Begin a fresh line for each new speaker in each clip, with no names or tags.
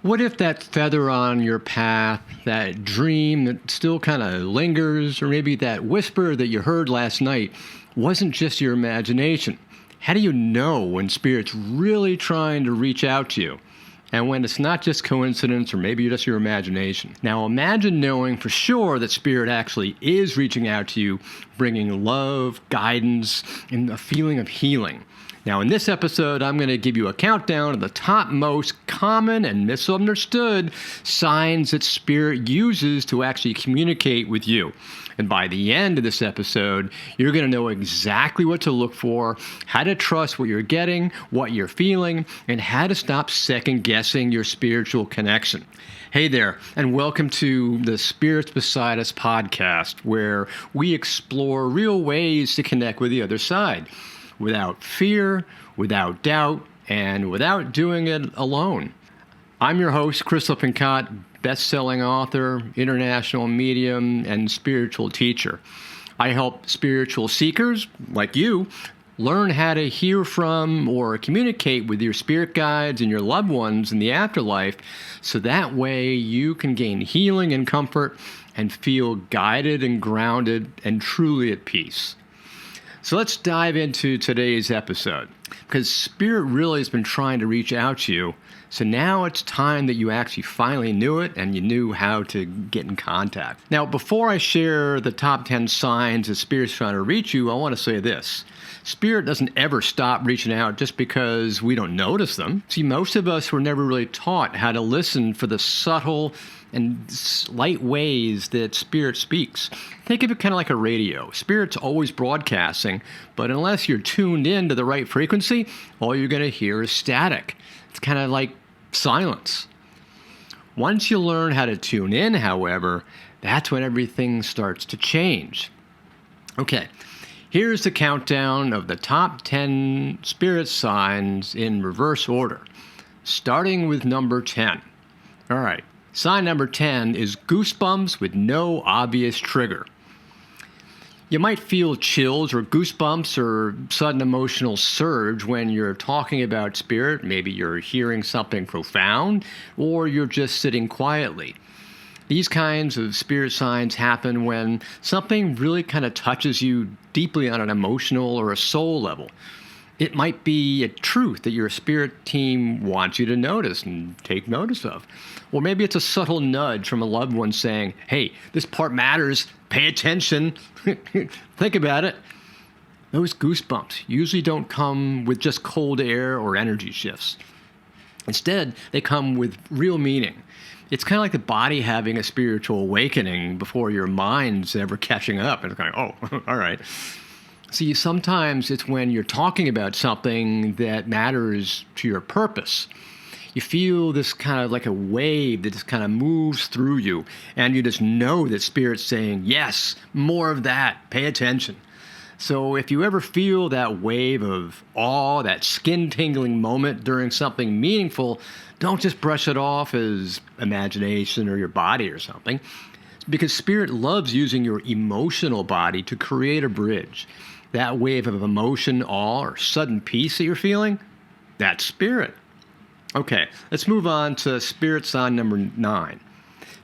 What if that feather on your path, that dream that still kind of lingers, or maybe that whisper that you heard last night wasn't just your imagination? How do you know when Spirit's really trying to reach out to you? And when it's not just coincidence or maybe just your imagination. Now imagine knowing for sure that Spirit actually is reaching out to you, bringing love, guidance, and a feeling of healing. Now, in this episode, I'm going to give you a countdown of the top most common and misunderstood signs that Spirit uses to actually communicate with you. And by the end of this episode, you're going to know exactly what to look for, how to trust what you're getting, what you're feeling, and how to stop second-guessing your spiritual connection. Hey there, and welcome to the Spirits Beside Us podcast, where we explore real ways to connect with the other side. Without fear, without doubt, and without doing it alone. I'm your host, Chris Lippincott, best-selling author, international medium, and spiritual teacher. I help spiritual seekers, like you, learn how to hear from or communicate with your spirit guides and your loved ones in the afterlife, so that way you can gain healing and comfort and feel guided and grounded and truly at peace. So let's dive into today's episode, because Spirit really has been trying to reach out to you. So now it's time that you actually finally knew it and you knew how to get in contact. Now, before I share the top 10 signs that Spirit's trying to reach you, I want to say this. Spirit doesn't ever stop reaching out just because we don't notice them. See, most of us were never really taught how to listen for the subtle and slight ways that Spirit speaks. Think of it kind of like a radio. Spirit's always broadcasting, but unless you're tuned in to the right frequency, all you're going to hear is static. It's kind of like silence. Once you learn how to tune in, however, that's when everything starts to change. Okay, here's the countdown of the top 10 Spirit signs in reverse order, starting with number 10. All right. Sign number 10 is goosebumps with no obvious trigger. You might feel chills or goosebumps or sudden emotional surge when you're talking about Spirit. Maybe you're hearing something profound, or you're just sitting quietly. These kinds of Spirit signs happen when something really kind of touches you deeply on an emotional or a soul level. It might be a truth that your spirit team wants you to notice and take notice of. Or maybe it's a subtle nudge from a loved one saying, hey, this part matters, pay attention, think about it. Those goosebumps usually don't come with just cold air or energy shifts. Instead, they come with real meaning. It's kind of like the body having a spiritual awakening before your mind's ever catching up. And it's kind of, oh, all right. See, sometimes it's when you're talking about something that matters to your purpose. You feel this kind of like a wave that just kind of moves through you, and you just know that Spirit's saying, yes, more of that, pay attention. So if you ever feel that wave of awe, that skin-tingling moment during something meaningful, don't just brush it off as imagination or your body or something, because Spirit loves using your emotional body to create a bridge. That wave of emotion, awe, or sudden peace that you're feeling, that's Spirit. Okay, let's move on to Spirit sign number 9.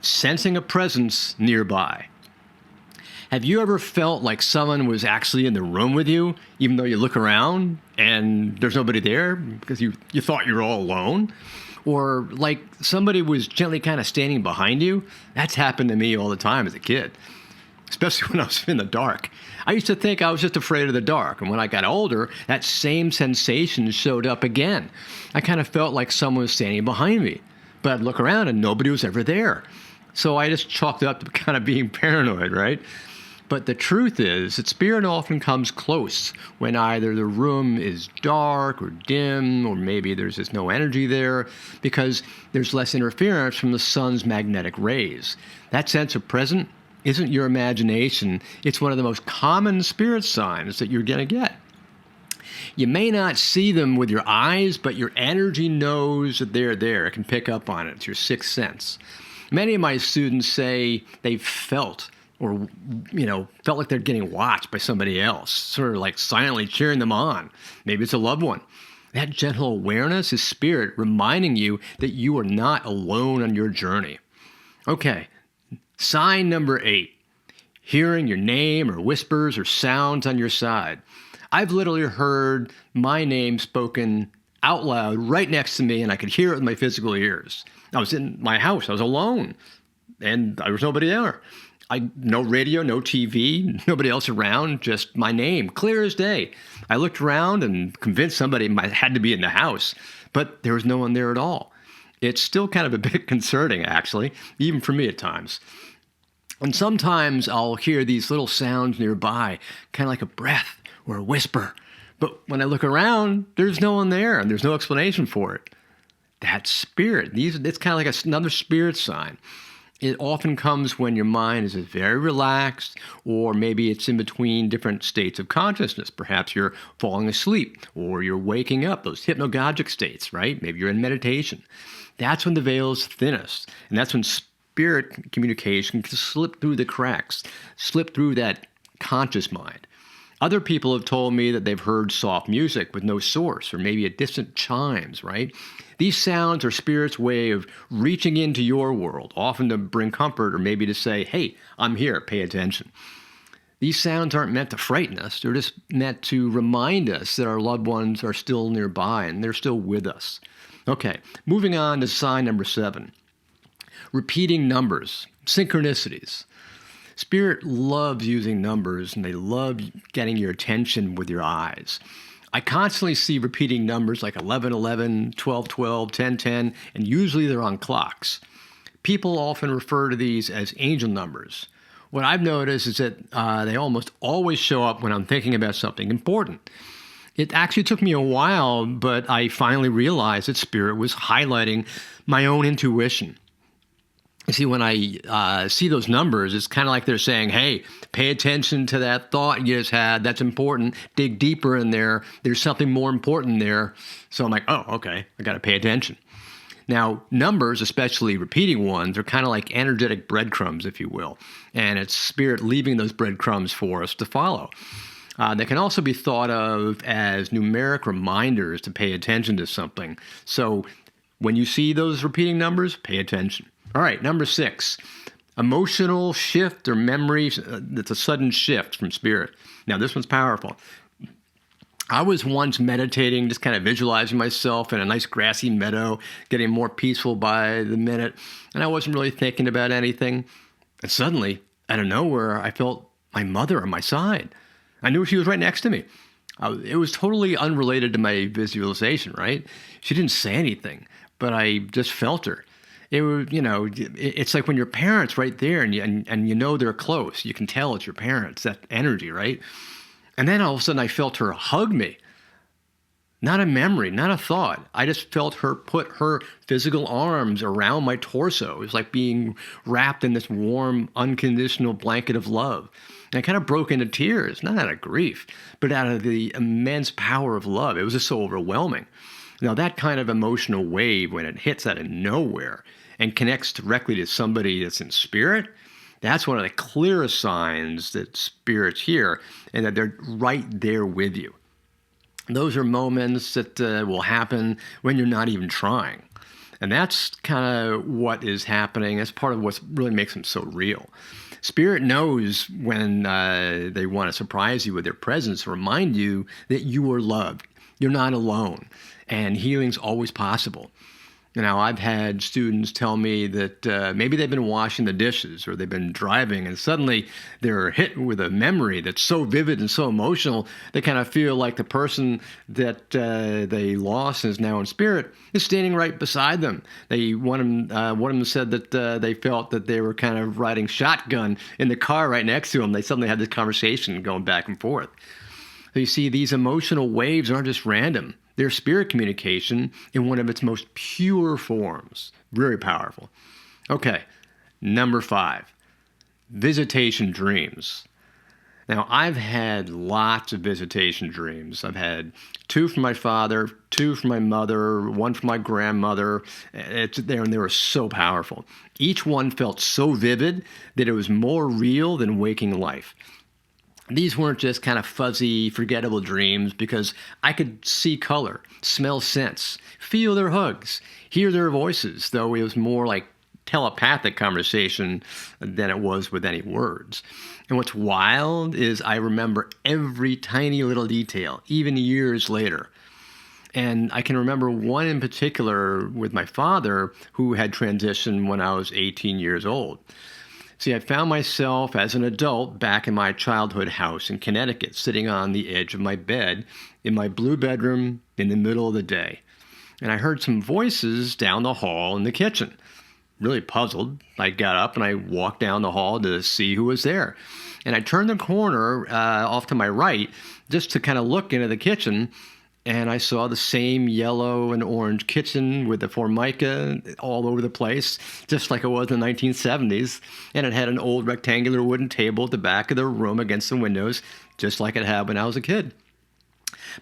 Sensing a presence nearby. Have you ever felt like someone was actually in the room with you, even though you look around and there's nobody there because you thought you were all alone? Or like somebody was gently kind of standing behind you? That's happened to me all the time as a kid, especially when I was in the dark. I used to think I was just afraid of the dark, and when I got older, that same sensation showed up again. I kind of felt like someone was standing behind me, but I'd look around and nobody was ever there. So I just chalked it up to kind of being paranoid, right? But the truth is that Spirit often comes close when either the room is dark or dim, or maybe there's just no energy there because there's less interference from the sun's magnetic rays. That sense of presence isn't your imagination. It's one of the most common Spirit signs that you're going to get. You may not see them with your eyes, but your energy knows that they're there. It can pick up on it. It's your sixth sense. Many of my students say they felt or, felt like they're getting watched by somebody else, sort of like silently cheering them on. Maybe it's a loved one. That gentle awareness is spirit reminding you that you are not alone on your journey. Okay, sign number 8. Hearing your name or whispers or sounds on your side. I've literally heard my name spoken out loud right next to me, and I could hear it with my physical ears. I was in my house. I was alone, and there was nobody there. No radio, no TV, nobody else around, just my name, clear as day. I looked around and convinced somebody had to be in the house, but there was no one there at all. It's still kind of a bit concerning, actually, even for me at times. And sometimes I'll hear these little sounds nearby, kind of like a breath or a whisper. But when I look around, there's no one there, and there's no explanation for it. That's spirit. It's kind of like another spirit sign. It often comes when your mind is very relaxed, or maybe it's in between different states of consciousness. Perhaps you're falling asleep, or you're waking up, those hypnagogic states, right? Maybe you're in meditation. That's when the veil is thinnest, and that's when spirit communication can slip through the cracks, slip through that conscious mind. Other people have told me that they've heard soft music with no source, or maybe a distant chimes, right? These sounds are spirit's way of reaching into your world, often to bring comfort or maybe to say, hey, I'm here, pay attention. These sounds aren't meant to frighten us. They're just meant to remind us that our loved ones are still nearby and they're still with us. Okay, moving on to sign number 7. Repeating numbers, synchronicities. Spirit loves using numbers, and they love getting your attention with your eyes. I constantly see repeating numbers like 1111, 1212, 1010, and usually they're on clocks. People often refer to these as angel numbers. What I've noticed is that they almost always show up when I'm thinking about something important. It actually took me a while, but I finally realized that Spirit was highlighting my own intuition. You see, when I see those numbers, it's kind of like they're saying, hey, pay attention to that thought you just had. That's important. Dig deeper in there. There's something more important there. So I'm like, oh, okay, I got to pay attention. Now, numbers, especially repeating ones, are kind of like energetic breadcrumbs, if you will. And it's spirit leaving those breadcrumbs for us to follow. They can also be thought of as numeric reminders to pay attention to something. So when you see those repeating numbers, pay attention. All right, number 6, emotional shift or memories. That's a sudden shift from spirit. Now, this one's powerful. I was once meditating, just kind of visualizing myself in a nice grassy meadow, getting more peaceful by the minute, and I wasn't really thinking about anything. And suddenly, out of nowhere, I felt my mother on my side. I knew she was right next to me. It was totally unrelated to my visualization, right? She didn't say anything, but I just felt her. It was, it's like when your parents right there and you know they're close. You can tell it's your parents, that energy, right? And then all of a sudden I felt her hug me. Not a memory, not a thought. I just felt her put her physical arms around my torso. It was like being wrapped in this warm, unconditional blanket of love. And I kind of broke into tears, not out of grief, but out of the immense power of love. It was just so overwhelming. Now, that kind of emotional wave, when it hits out of nowhere and connects directly to somebody that's in spirit, that's one of the clearest signs that spirit's here and that they're right there with you. Those are moments that will happen when you're not even trying. And that's kind of what is happening. That's part of what really makes them so real. Spirit knows when they want to surprise you with their presence, remind you that you are loved. You're not alone. And healing's always possible. Now, I've had students tell me that maybe they've been washing the dishes or they've been driving and suddenly they're hit with a memory that's so vivid and so emotional, they kind of feel like the person that they lost and is now in spirit is standing right beside them. One of them said that they felt that they were kind of riding shotgun in the car right next to them. They suddenly had this conversation going back and forth. So you see, these emotional waves aren't just random. They're spirit communication in one of its most pure forms. Very powerful. Okay, number 5, visitation dreams. Now, I've had lots of visitation dreams. I've had 2 from my father, 2 from my mother, 1 from my grandmother. They were so powerful. Each one felt so vivid that it was more real than waking life. These weren't just kind of fuzzy, forgettable dreams because I could see color, smell scents, feel their hugs, hear their voices, though it was more like telepathic conversation than it was with any words. And what's wild is I remember every tiny little detail, even years later. And I can remember one in particular with my father who had transitioned when I was 18 years old. See, I found myself as an adult back in my childhood house in Connecticut, sitting on the edge of my bed in my blue bedroom in the middle of the day. And I heard some voices down the hall in the kitchen. Really puzzled, I got up and I walked down the hall to see who was there. And I turned the corner off to my right just to kind of look into the kitchen. And I saw the same yellow and orange kitchen with the formica all over the place, just like it was in the 1970s. And it had an old rectangular wooden table at the back of the room against the windows, just like it had when I was a kid.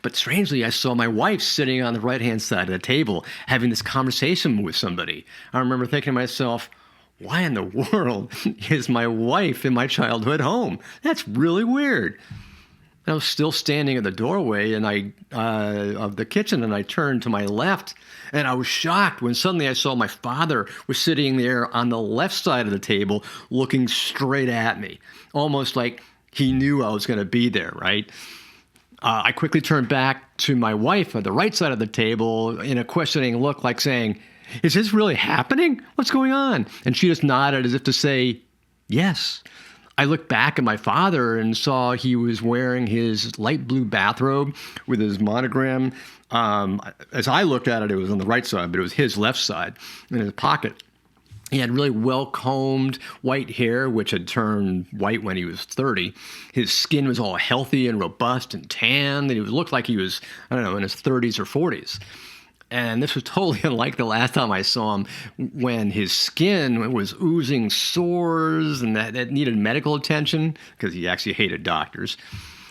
But strangely, I saw my wife sitting on the right-hand side of the table having this conversation with somebody. I remember thinking to myself, why in the world is my wife in my childhood home? That's really weird. I was still standing at the doorway of the kitchen, and I turned to my left, and I was shocked when suddenly I saw my father was sitting there on the left side of the table looking straight at me, almost like he knew I was going to be there, right? I quickly turned back to my wife at the right side of the table in a questioning look like saying, is this really happening? What's going on? And she just nodded as if to say, yes. I looked back at my father and saw he was wearing his light blue bathrobe with his monogram. As I looked at it, it was on the right side, but it was his left side in his pocket. He had really well-combed white hair, which had turned white when he was 30. His skin was all healthy and robust and tan. And he looked like he was, I don't know, in his 30s or 40s. And this was totally unlike the last time I saw him when his skin was oozing sores and that needed medical attention because he actually hated doctors.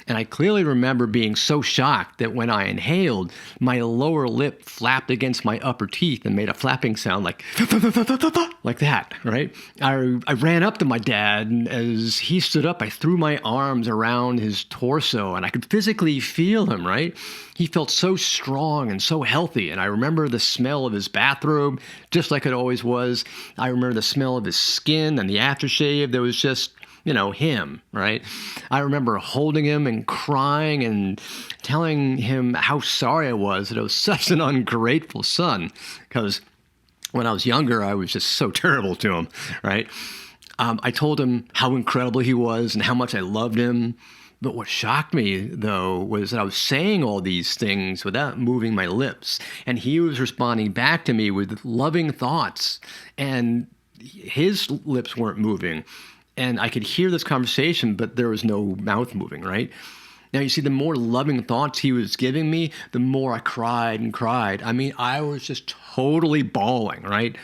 And I clearly remember being so shocked that when I inhaled, my lower lip flapped against my upper teeth and made a flapping sound like that, right? I ran up to my dad, and as he stood up, I threw my arms around his torso, and I could physically feel him, right? He felt so strong and so healthy, and I remember the smell of his bathrobe, just like it always was. I remember the smell of his skin and the aftershave. There was just him, right? I remember holding him and crying and telling him how sorry I was that I was such an ungrateful son, because when I was younger, I was just so terrible to him, right? I told him how incredible he was and how much I loved him. But what shocked me, though, was that I was saying all these things without moving my lips. And he was responding back to me with loving thoughts. And his lips weren't moving. And I could hear this conversation, but there was no mouth moving, right? Now, you see, the more loving thoughts he was giving me, the more I cried and cried. I mean, I was just totally bawling, right?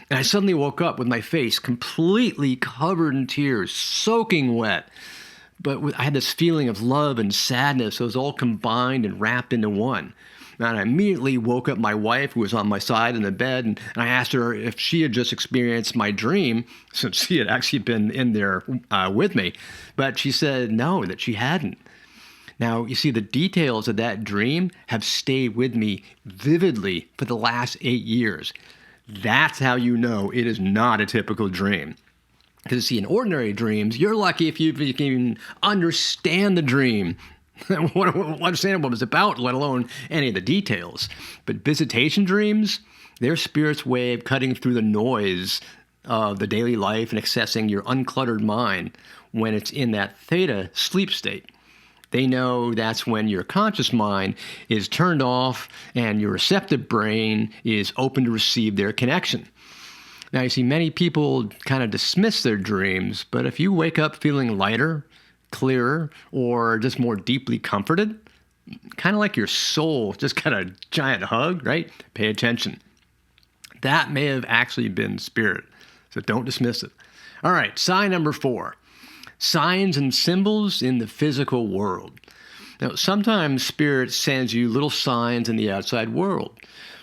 And I suddenly woke up with my face completely covered in tears, soaking wet. But I had this feeling of love and sadness. It was all combined and wrapped into one. And I immediately woke up my wife, who was on my side in the bed, and I asked her if she had just experienced my dream, since she had actually been in there with me. But she said no, that she hadn't. Now, you see, the details of that dream have stayed with me vividly for the last 8 years. That's how you know it is not a typical dream. Because, see, in ordinary dreams, you're lucky if you can even understand the dream. Understand what it was about, let alone any of the details. But visitation dreams, they're spirit's way of cutting through the noise of the daily life and accessing your uncluttered mind when it's in that theta sleep state. They know that's when your conscious mind is turned off and your receptive brain is open to receive their connection. Now, you see, many people kind of dismiss their dreams, but if you wake up feeling lighter, clearer, or just more deeply comforted, kind of like your soul just got a giant hug, right? Pay attention. That may have actually been spirit, so don't dismiss it. All right, sign number 4. Signs and symbols in the physical world. Now, sometimes spirit sends you little signs in the outside world.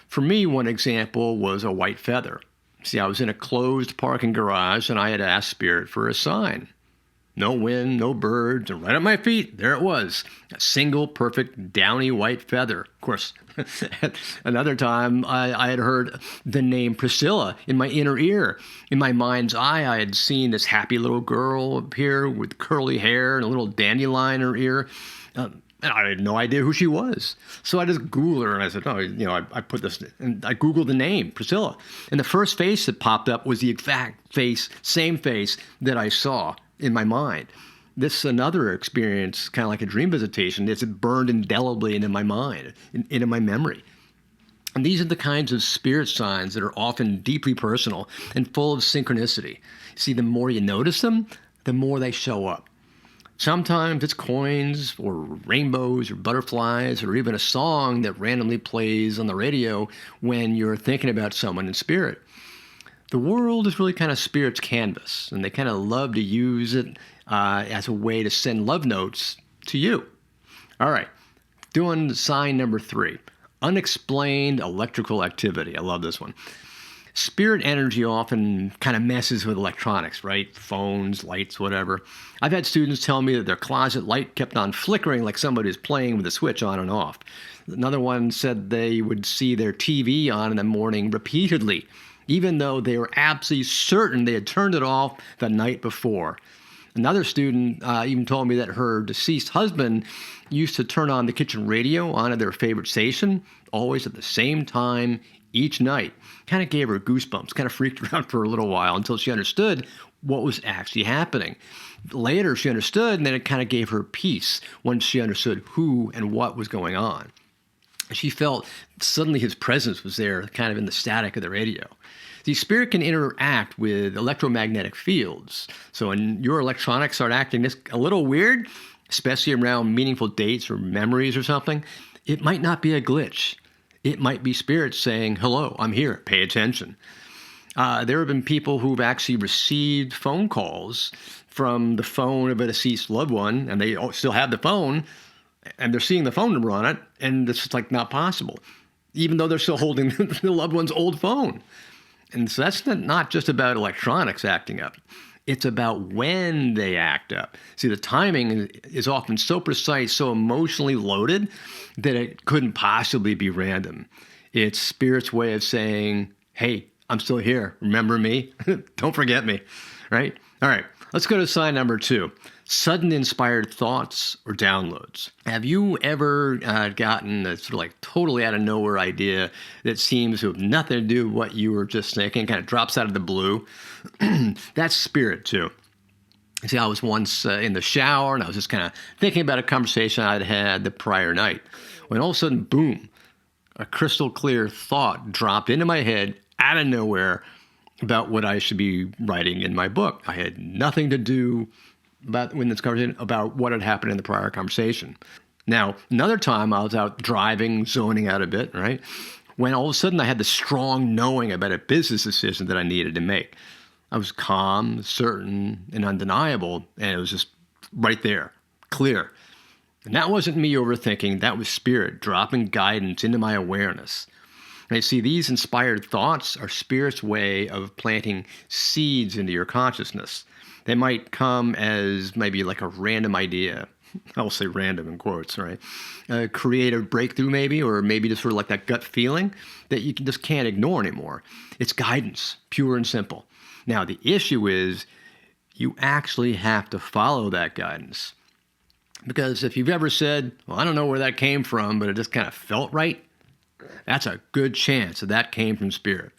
For me, one example was a white feather. See, I was in a closed parking garage, and I had asked spirit for a sign. No wind, no birds, and right at my feet, there it was. A single perfect downy white feather. Of course, another time I had heard the name Priscilla in my inner ear. In my mind's eye, I had seen this happy little girl appear with curly hair and a little dandelion in her ear. And I had no idea who she was. So I just Googled her and I said, oh, I put this, and I Googled the name, Priscilla. And the first face that popped up was the exact face, same face that I saw in my mind. This is another experience, kind of like a dream visitation. It's burned indelibly into my mind, into my memory. And these are the kinds of spirit signs that are often deeply personal and full of synchronicity. See, the more you notice them, the more they show up. Sometimes it's coins or rainbows or butterflies or even a song that randomly plays on the radio when you're thinking about someone in spirit. The world is really kind of spirit's canvas, and they kind of love to use it as a way to send love notes to you. All right, doing sign number 3, unexplained electrical activity. I love this one. Spirit energy often kind of messes with electronics, right? Phones, lights, whatever. I've had students tell me that their closet light kept on flickering like somebody was playing with a switch on and off. Another one said they would see their TV on in the morning repeatedly, even though they were absolutely certain they had turned it off the night before. Another student even told me that her deceased husband used to turn on the kitchen radio onto their favorite station, always at the same time each night. Kind of gave her goosebumps, kind of freaked her out for a little while until she understood what was actually happening. Later, she understood, and then it kind of gave her peace once she understood who and what was going on. She felt suddenly his presence was there, kind of in the static of the radio. The spirit can interact with electromagnetic fields. So when your electronics start acting a little weird, especially around meaningful dates or memories or something, it might not be a glitch. It might be spirits saying, hello, I'm here, pay attention. There have been people who've actually received phone calls from the phone of a deceased loved one, and they still have the phone, and they're seeing the phone number on it, and it's like not possible, even though they're still holding the loved one's old phone. And so that's not just about electronics acting up. It's about when they act up. See, the timing is often so precise, so emotionally loaded, that it couldn't possibly be random. It's spirit's way of saying, hey, I'm still here. Remember me? Don't forget me, right? All right, let's go to sign number 2. Sudden inspired thoughts or downloads. Have you ever gotten a sort of like totally out of nowhere idea that seems to have nothing to do with what you were just thinking, kind of drops out of the blue? That's spirit too. See, I was once in the shower and I was just kind of thinking about a conversation I'd had the prior night, when all of a sudden, boom, a crystal clear thought dropped into my head out of nowhere about what I should be writing in my book. I had nothing to do about what had happened in the prior conversation. Now, another time I was out driving, zoning out a bit, right? When all of a sudden I had this strong knowing about a business decision that I needed to make. I was calm, certain, and undeniable, and it was just right there, clear. And that wasn't me overthinking, that was spirit dropping guidance into my awareness. And you see, these inspired thoughts are spirit's way of planting seeds into your consciousness. They might come as maybe like a random idea. I'll say random in quotes, right? A creative breakthrough maybe, or maybe just sort of like that gut feeling that you just can't ignore anymore. It's guidance, pure and simple. Now, the issue is you actually have to follow that guidance. Because if you've ever said, well, I don't know where that came from, but it just kind of felt right, that's a good chance that came from spirit.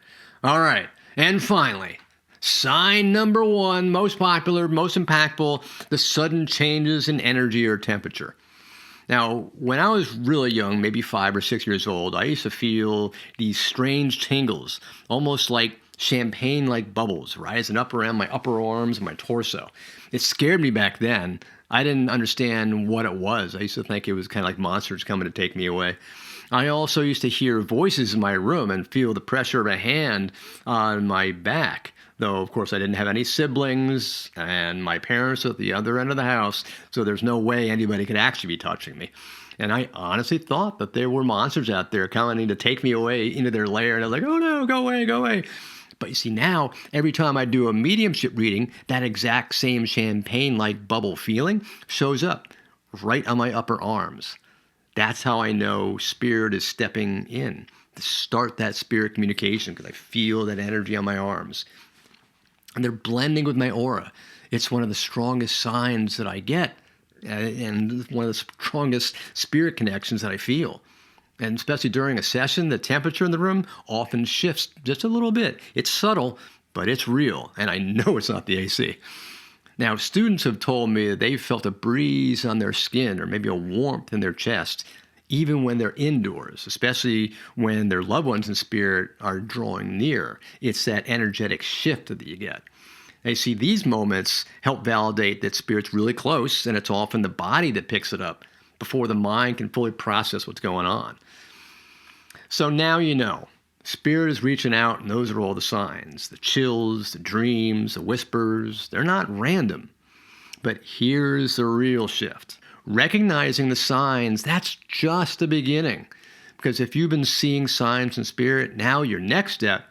All right, and finally, sign number 1, most popular, most impactful, the sudden changes in energy or temperature. Now, when I was really young, maybe 5 or 6 years old, I used to feel these strange tingles, almost like champagne-like bubbles rising up around my upper arms and my torso. It scared me back then. I didn't understand what it was. I used to think it was kind of like monsters coming to take me away. I also used to hear voices in my room and feel the pressure of a hand on my back. Though, of course, I didn't have any siblings, and my parents were at the other end of the house, so there's no way anybody could actually be touching me. And I honestly thought that there were monsters out there coming to take me away into their lair, and I was like, oh no, go away, go away. But you see, now, every time I do a mediumship reading, that exact same champagne-like bubble feeling shows up right on my upper arms. That's how I know spirit is stepping in to start that spirit communication, because I feel that energy on my arms. And they're blending with my aura. It's one of the strongest signs that I get, and one of the strongest spirit connections that I feel. And especially during a session, the temperature in the room often shifts just a little bit. It's subtle, but it's real, and I know it's not the AC. Now, students have told me that they've felt a breeze on their skin or maybe a warmth in their chest, even when they're indoors, especially when their loved ones in spirit are drawing near. It's that energetic shift that you get. They see these moments help validate that spirit's really close, and it's often the body that picks it up before the mind can fully process what's going on. So now you know. Spirit is reaching out, and those are all the signs. The chills, the dreams, the whispers, they're not random. But here's the real shift. Recognizing the signs, that's just the beginning. Because if you've been seeing signs in spirit, now your next step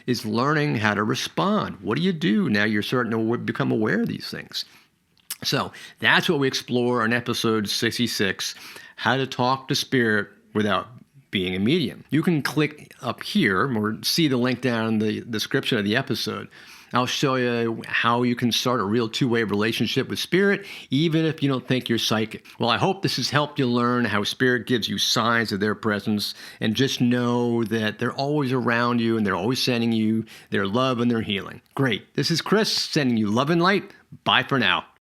is learning how to respond. What do you do now you're starting to become aware of these things? So that's what we explore in episode 66, how to talk to spirit without being a medium. You can click up here or see the link down in the description of the episode. I'll show you how you can start a real two-way relationship with spirit, even if you don't think you're psychic. Well, I hope this has helped you learn how spirit gives you signs of their presence, and just know that they're always around you and they're always sending you their love and their healing. Great. This is Chris sending you love and light. Bye for now.